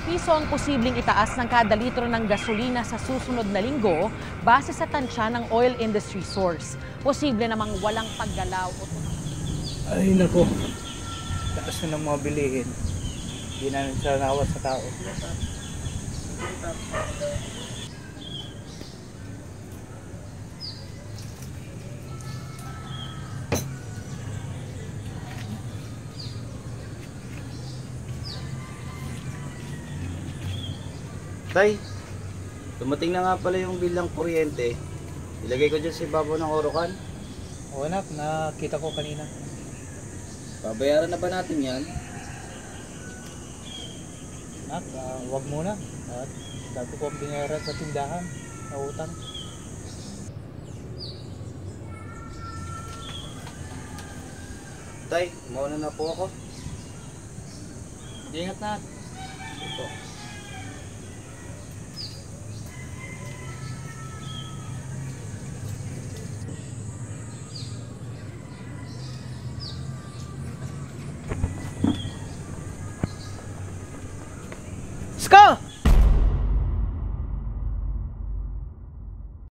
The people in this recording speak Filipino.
piso ang posibleng itaas ng kada litro ng gasolina sa susunod na linggo base sa tansya ng oil industry source. Posible namang walang paggalaw o... Ay nako, taas na ng mga bilihin. Hindi na siya nawa sa tao. Tay, dumating na nga pala yung bilang kuryente. Ilagay ko dyan sa ibabaw ng orokan. O anak, nakita ko kanina. Babayaran na ba natin yan? Anak, wag muna. At dati ko ang binayaran sa tindahan na utang. Tay, mauna na po ako. Ingat na. Ito. Ska!